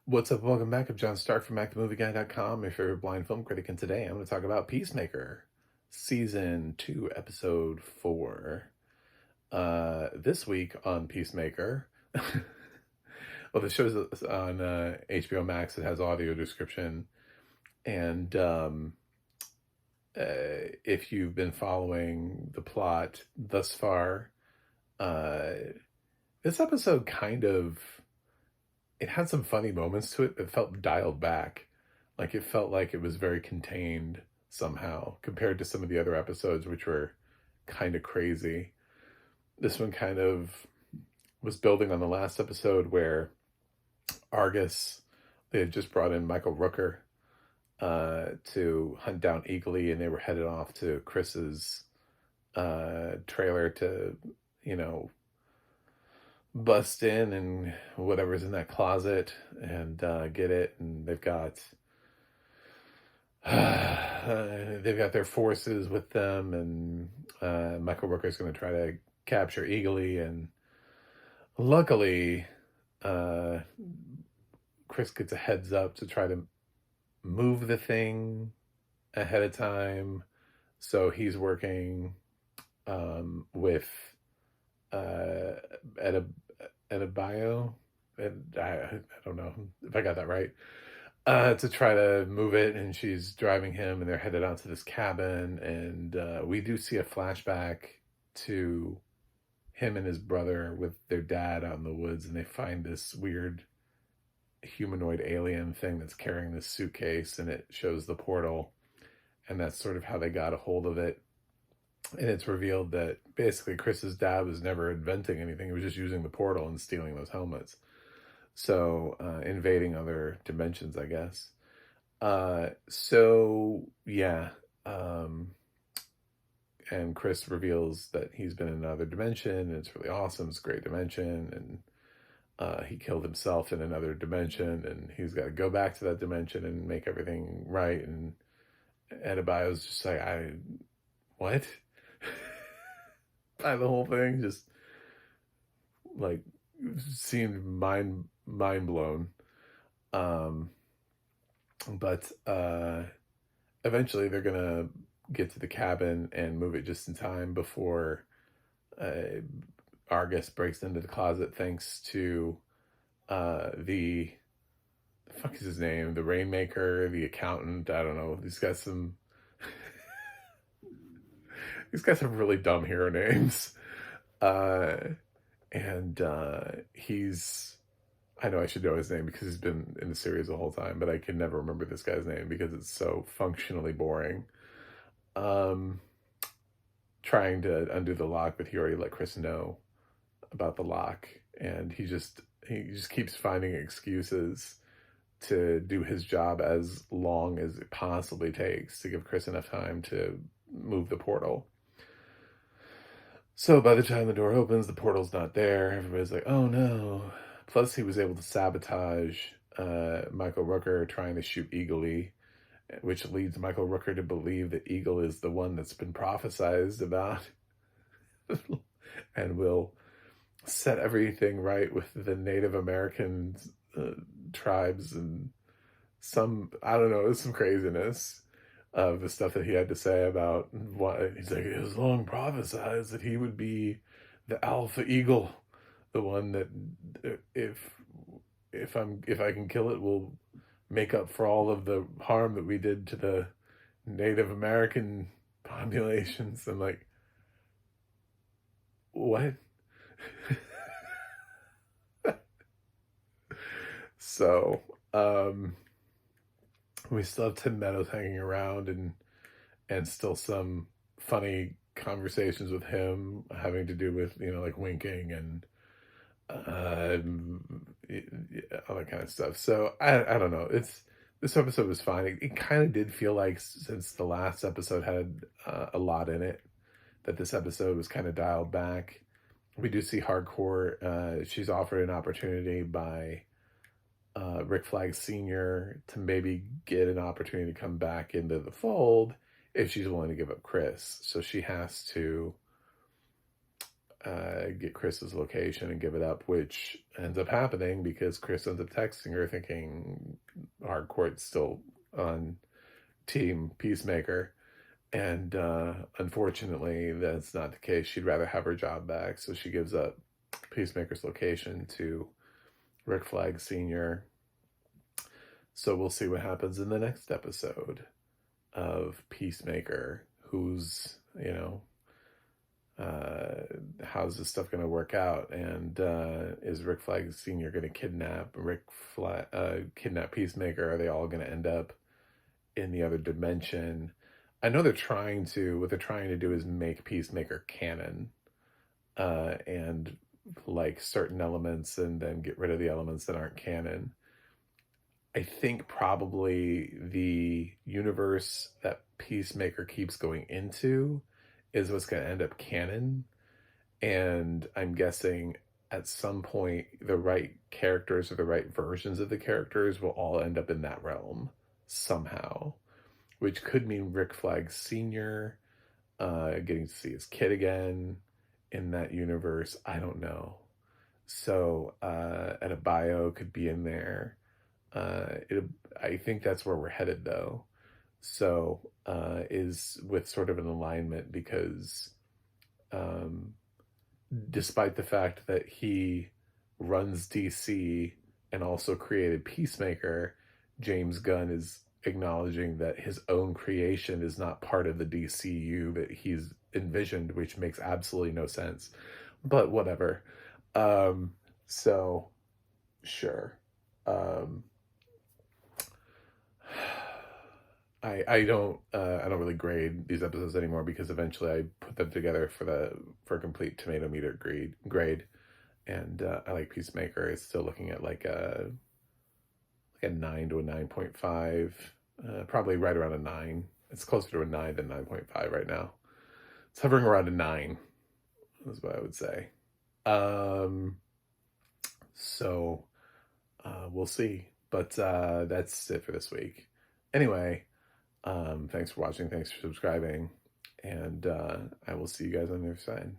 What's up? Welcome back. I'm John Stark from MacTheMovieGuy.com, your favorite blind film critic, and today I'm going to talk about Peacemaker, Season 2, Episode 4. This week on Peacemaker, well, the show's on HBO Max. It has audio description, and if you've been following the plot thus far, uh, this episode it had some funny moments to it that felt dialed back. Like it felt like it was very contained somehow compared to some of the other episodes, which were kind of crazy. This one kind of was building on the last episode where Argus, they had just brought in Michael Rooker to hunt down Eagly, and they were headed off to Chris's trailer to, you know, bust in and whatever's in that closet and get it. And they've got their forces with them, and Michael Rooker's going to try to capture Eagly. And luckily, uh, Chris gets a heads up to try to move the thing ahead of time. So he's working with uh, at a bio, and I don't know if I got that right, to try to move it. And she's driving him, and they're headed out to this cabin. And we do see a flashback to him and his brother with their dad out in the woods, and they find this weird humanoid alien thing that's carrying this suitcase, and it shows the portal, and that's sort of how they got a hold of it. And it's revealed that basically Chris's dad was never inventing anything. He was just using the portal and stealing those helmets. So, invading other dimensions, I guess. Yeah. And Chris reveals that he's been in another dimension, and it's really awesome. It's a great dimension. And he killed himself in another dimension, and he's got to go back to that dimension and make everything right. And Adebayo's just like, what? By the whole thing just like seemed mind blown. Um, but eventually they're gonna get to the cabin and move it just in time before Argus breaks into the closet, thanks to the fuck is his name? The Rainmaker, the accountant. I don't know. He's got some really dumb hero names. Uh, and he's, I know I should know his name because he's been in the series the whole time, but I can never remember this guy's name because it's so functionally boring. Um, Trying to undo the lock, but he already let Chris know about the lock, and he just keeps finding excuses to do his job as long as it possibly takes to give Chris enough time to move the portal. So by the time the door opens, the portal's not there. Everybody's like, oh no. Plus, he was able to sabotage Michael Rooker trying to shoot Eagly, which leads Michael Rooker to believe that Eagle is the one that's been prophesized about and will set everything right with the Native American tribes. And I don't know, it was some craziness of the stuff that he had to say about what he's like. It was long prophesied that he would be the alpha eagle, the one that if I can kill it will make up for all of the harm that we did to the Native American populations. I'm like, what? So, we still have Tim Meadows hanging around, and still some funny conversations with him having to do with, like winking and uh, all that kind of stuff. So I don't know. This episode was fine. It kind of did feel like, since the last episode had a lot in it, that this episode was kind of dialed back. We do see Hardcore. She's offered an opportunity by Rick Flag Sr. to maybe get an opportunity to come back into the fold if she's willing to give up Chris. So she has to get Chris's location and give it up, which ends up happening because Chris ends up texting her thinking Harcourt's still on team Peacemaker. And unfortunately, that's not the case. She'd rather have her job back, so she gives up Peacemaker's location to Rick Flag Sr. So we'll see what happens in the next episode of Peacemaker. Who's, how's this stuff going to work out? And is Rick Flag Sr. going to kidnap Peacemaker? Are they all going to end up in the other dimension? I know what they're trying to do is make Peacemaker canon, and like certain elements and then get rid of the elements that aren't canon. I think probably the universe that Peacemaker keeps going into is what's going to end up canon. And I'm guessing at some point the right characters or the right versions of the characters will all end up in that realm somehow, which could mean Rick Flag Sr. Getting to see his kid again in that universe. I don't know. So Adebayo could be in there. I think that's where we're headed, though. So is with sort of an alignment because despite the fact that he runs DC and also created Peacemaker, James Gunn is acknowledging that his own creation is not part of the DCU that he's envisioned, which makes absolutely no sense. But whatever. So sure. I don't really grade these episodes anymore because eventually I put them together for a complete tomato meter grade, and I like Peacemaker. It's still looking at like a 9 to a 9.5, probably right around a 9. It's closer to a 9 than 9.5 right now. It's hovering around a 9. Is what I would say. So we'll see, but that's it for this week. Anyway. Thanks for watching. Thanks for subscribing. And I will see you guys on the other side.